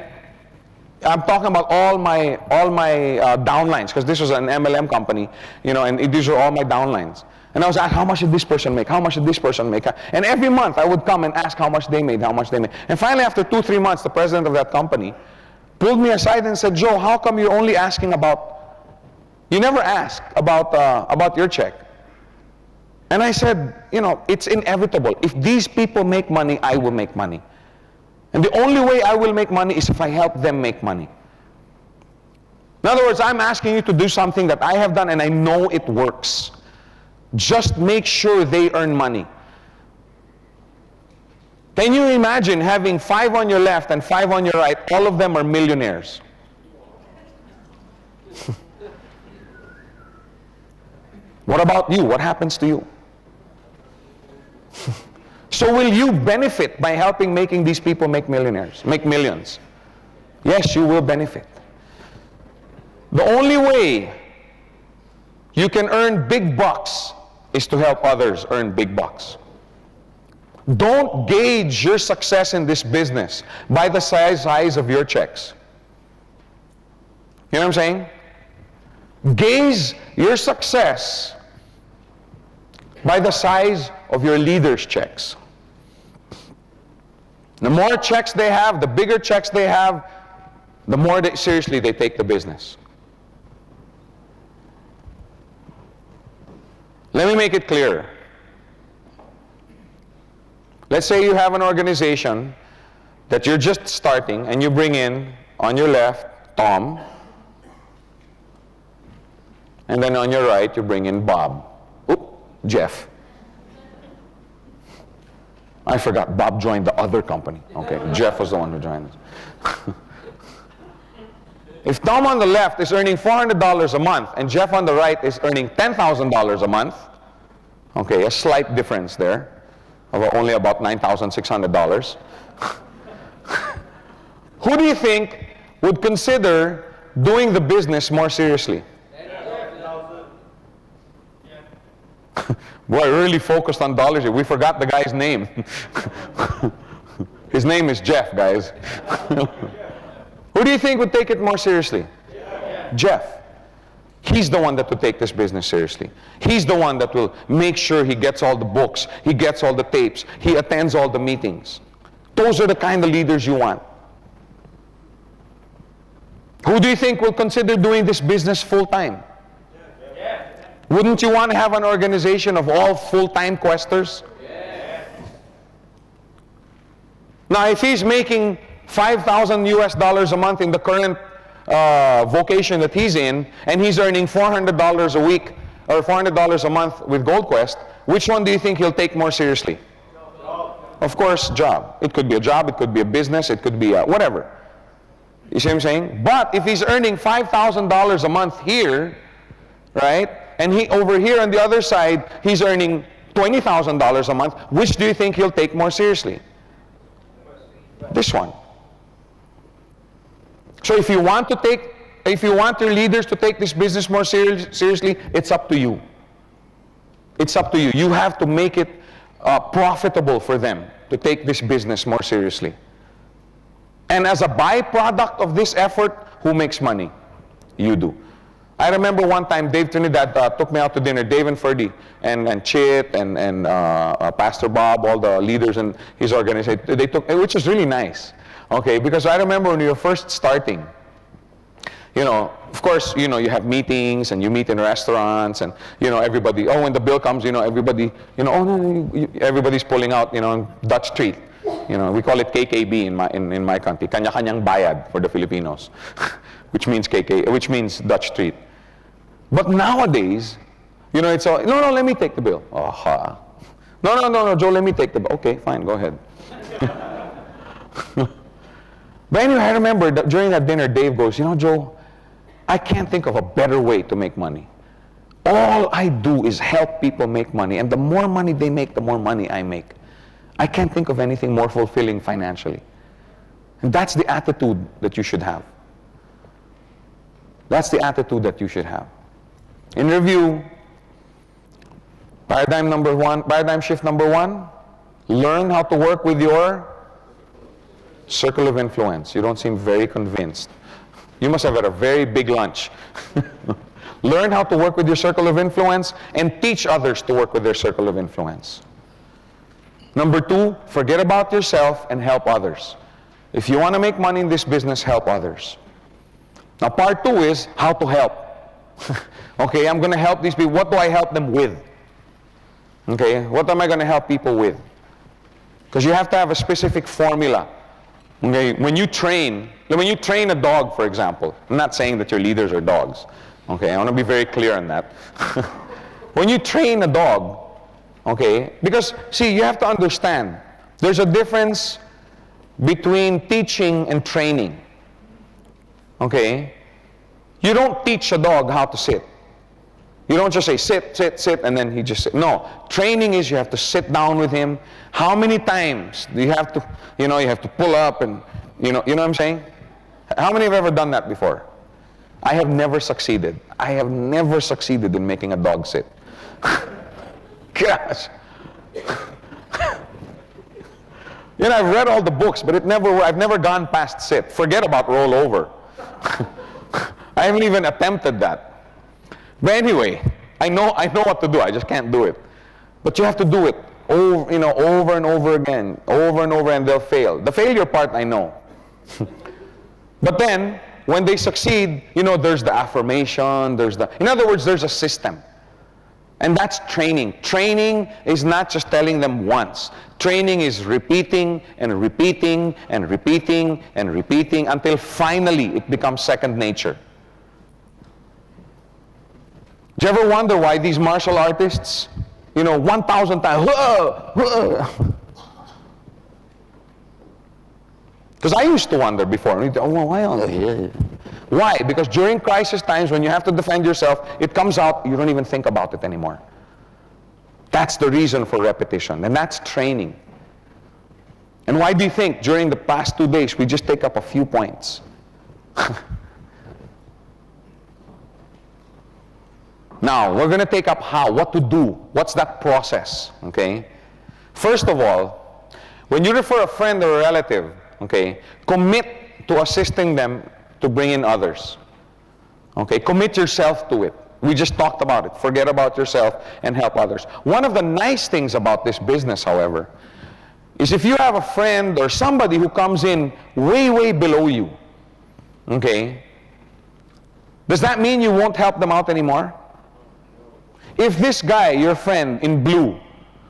I'm talking about all my downlines, because this was an MLM company, you know, and these are all my downlines. And I was asked, how much did this person make? How much did this person make? And every month I would come and ask how much they made, how much they made. And finally, after 2-3 months, the president of that company pulled me aside and said, Joe, how come you're only asking about, you never asked about your check? And I said, you know, it's inevitable. If these people make money, I will make money. And the only way I will make money is if I help them make money. In other words, I'm asking you to do something that I have done and I know it works. Just make sure they earn money. Can you imagine having 5 on your left and 5 on your right? All of them are millionaires. What about you? What happens to you? So will you benefit by helping making these people make millions? Yes, you will benefit. The only way you can earn big bucks is to help others earn big bucks. Don't gauge your success in this business by the size of your checks. You know what I'm saying? Gauge your success by the size of your leaders' checks. The more checks they have, the bigger checks they have, the more seriously they take the business. Let me make it clearer. Let's say you have an organization that you're just starting and you bring in, on your left, Tom, and then on your right, you bring in Bob. Jeff. I forgot, Bob joined the other company. Okay, Jeff was the one who joined us. If Tom on the left is earning $400 a month and Jeff on the right is earning $10,000 a month, okay, a slight difference there of only about $9,600. Who do you think would consider doing the business more seriously? Boy, really focused on dollars here. We forgot the guy's name. His name is Jeff, guys. Who do you think would take it more seriously? Jeff. He's the one that will take this business seriously. He's the one that will make sure he gets all the books, he gets all the tapes, he attends all the meetings. Those are the kind of leaders you want. Who do you think will consider doing this business full-time? Wouldn't you want to have an organization of all full-time questers? Now, if he's making $5,000 a month in the current vocation that he's in, and he's earning $400 a week or $400 a month with Gold Quest, which one do you think he'll take more seriously? Of course, job. It could be a job, it could be a business, it could be whatever. You see what I'm saying? But if he's earning $5,000 a month here, right, and he over here on the other side, he's earning $20,000 a month, which do you think he'll take more seriously? This one. So if you want your leaders to take this business more seriously, it's up to you. It's up to you. You have to make it profitable for them to take this business more seriously. And as a byproduct of this effort, who makes money? You do. I remember one time Dave Trinidad took me out to dinner, Dave and Ferdy, and Chit, and Pastor Bob, all the leaders in his organization, they took, which was really nice. Okay, because I remember when you were first starting, you know, of course, you know, you have meetings and you meet in restaurants and, you know, everybody, when the bill comes, you know, everybody, you know, everybody's pulling out, you know, Dutch treat. You know, we call it KKB in my country, kanya-kanyang bayad for the Filipinos, which means which means Dutch treat. But nowadays, you know, it's all, no, let me take the bill. No, Joe, let me take the bill. Okay, fine, go ahead. But anyway, I remember that during that dinner, Dave goes, you know, Joe, I can't think of a better way to make money. All I do is help people make money, and the more money they make, the more money I make. I can't think of anything more fulfilling financially. And that's the attitude that you should have. That's the attitude that you should have. In review, paradigm shift number one, learn how to work with your circle of influence. You don't seem very convinced. You must have had a very big lunch. Learn how to work with your circle of influence and teach others to work with their circle of influence. Number two, forget about yourself and help others. If you want to make money in this business, help others. Now, part two is how to help. Okay, I'm going to help these people. What do I help them with? Okay, what am I going to help people with? Because you have to have a specific formula. Okay, when you train a dog, for example, I'm not saying that your leaders are dogs. Okay, I want to be very clear on that. When you train a dog, okay, because, see, you have to understand, there's a difference between teaching and training. Okay? You don't teach a dog how to sit. You don't just say, sit, sit, sit, and then he just sit. No. Training is you have to sit down with him. How many times do you have to, you have to pull up and, you know what I'm saying? How many have ever done that before? I have never succeeded. I have never succeeded in making a dog sit. Gosh. I've read all the books, but I've never gone past sit. Forget about roll over. I haven't even attempted that. But anyway, I know what to do. I just can't do it. But you have to do it over and over again, and they'll fail. The failure part, I know. But then, when they succeed, there's the affirmation, in other words, there's a system. And that's training. Training is not just telling them once. Training is repeating and repeating and repeating and repeating until finally it becomes second nature. Do you ever wonder why these martial artists, 1,000 times, because I used to wonder before, why? Because during crisis times when you have to defend yourself, it comes out, you don't even think about it anymore. That's the reason for repetition, and that's training. And why do you think during the past 2 days we just take up a few points? Now, we're going to take up what to do. What's that process? Okay? First of all, when you refer a friend or a relative, okay, commit to assisting them to bring in others. Okay, commit yourself to it. We just talked about it. Forget about yourself and help others. One of the nice things about this business, however, is if you have a friend or somebody who comes in way, way below you, okay, does that mean you won't help them out anymore? If this guy, your friend in blue,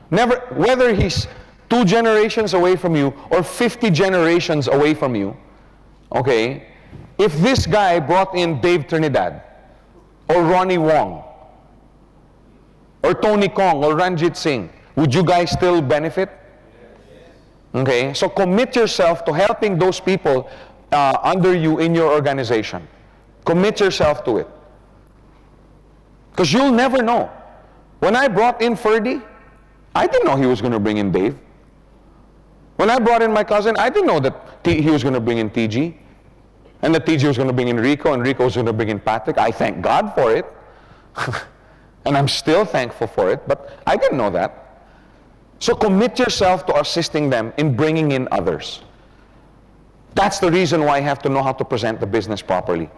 whether he's 2 generations away from you or 50 generations away from you, okay, if this guy brought in Dave Trinidad or Ronnie Wong or Tony Kong or Ranjit Singh, would you guys still benefit? Okay, so commit yourself to helping those people under you in your organization. Commit yourself to it. Because you'll never know. When I brought in Ferdy, I didn't know he was going to bring in Dave. When I brought in my cousin, I didn't know that he was going to bring in TG. And that TG was going to bring in Rico, and Rico was going to bring in Patrick. I thank God for it. And I'm still thankful for it, but I didn't know that. So commit yourself to assisting them in bringing in others. That's the reason why you have to know how to present the business properly.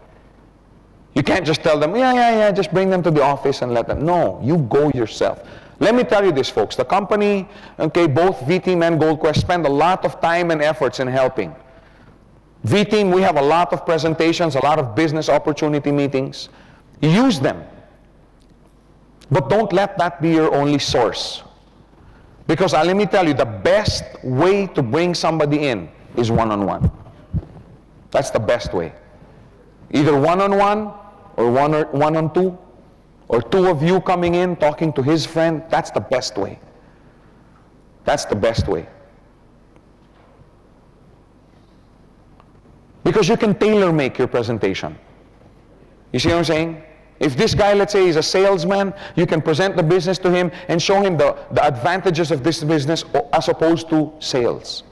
You can't just tell them, yeah, just bring them to the office and let them. No, you go yourself. Let me tell you this, folks. The company, okay, both V-Team and GoldQuest spend a lot of time and efforts in helping. V-Team, we have a lot of presentations, a lot of business opportunity meetings. Use them. But don't let that be your only source. Because let me tell you, the best way to bring somebody in is one-on-one. That's the best way. Either one-on-one or one-on-two, or 2 of you coming in, talking to his friend. That's the best way. That's the best way. Because you can tailor-make your presentation. You see what I'm saying? If this guy, let's say, is a salesman, you can present the business to him and show him the advantages of this business as opposed to sales.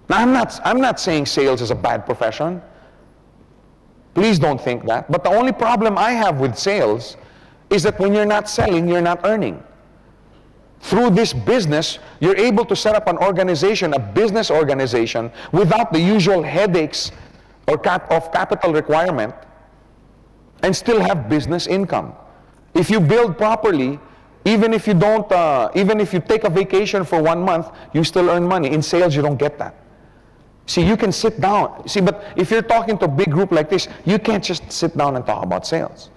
Now, I'm not saying sales is a bad profession. Please don't think that. But the only problem I have with sales is that when you're not selling, you're not earning. Through this business, you're able to set up an organization, a business organization, without the usual headaches or of capital requirement, and still have business income. If you build properly, even if you don't, even if you take a vacation for 1 month, you still earn money. In sales, you don't get that. See, you can sit down. See, but if you're talking to a big group like this, you can't just sit down and talk about sales.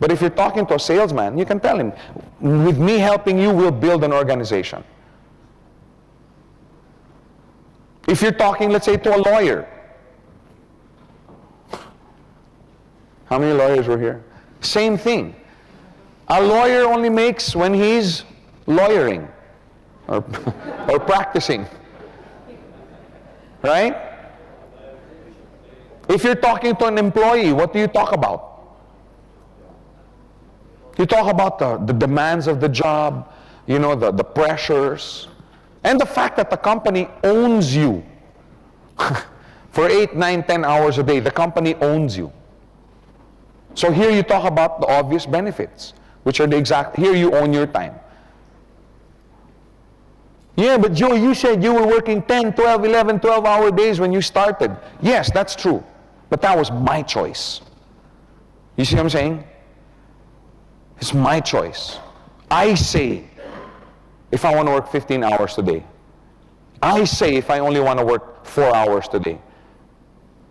But if you're talking to a salesman, you can tell him, with me helping you, we'll build an organization. If you're talking, let's say, to a lawyer. How many lawyers were here? Same thing. A lawyer only makes when he's lawyering or practicing. Right? If you're talking to an employee, what do you talk about? You talk about the demands of the job, you know, the pressures, and the fact that the company owns you. For 8, 9, 10 hours a day, the company owns you. So here you talk about the obvious benefits, which are the exact, here you own your time. Yeah, but Joe, you said you were working 10, 12, 11, 12-hour days when you started. Yes, that's true. But that was my choice. You see what I'm saying? It's my choice. I say if I want to work 15 hours today. I say if I only want to work 4 hours today.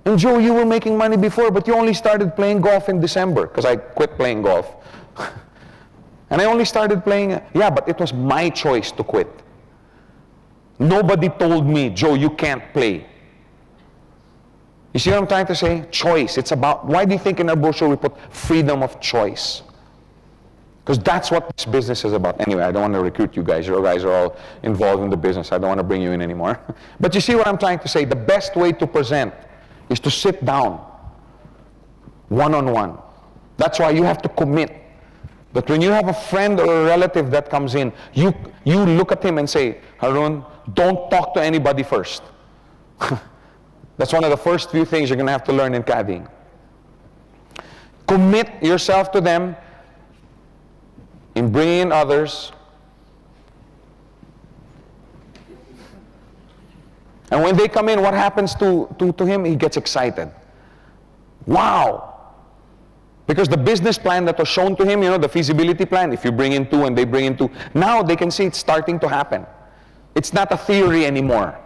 And Joe, you were making money before, but you only started playing golf in December, because I quit playing golf. And I only started playing, yeah, but it was my choice to quit. Nobody told me, Joe, you can't play. You see what I'm trying to say? Choice. It's about, why do you think in our brochure we put freedom of choice? Because that's what this business is about. Anyway, I don't want to recruit you guys. You guys are all involved in the business. I don't want to bring you in anymore. But you see what I'm trying to say? The best way to present is to sit down one-on-one. That's why you have to commit. But when you have a friend or a relative that comes in, you look at him and say, Harun, don't talk to anybody first. That's one of the first few things you're going to have to learn in caddying. Commit yourself to them in bringing in others. And when they come in, what happens to him? He gets excited. Wow! Because the business plan that was shown to him, you know, the feasibility plan, if you bring in 2 and they bring in 2, now they can see it's starting to happen. It's not a theory anymore.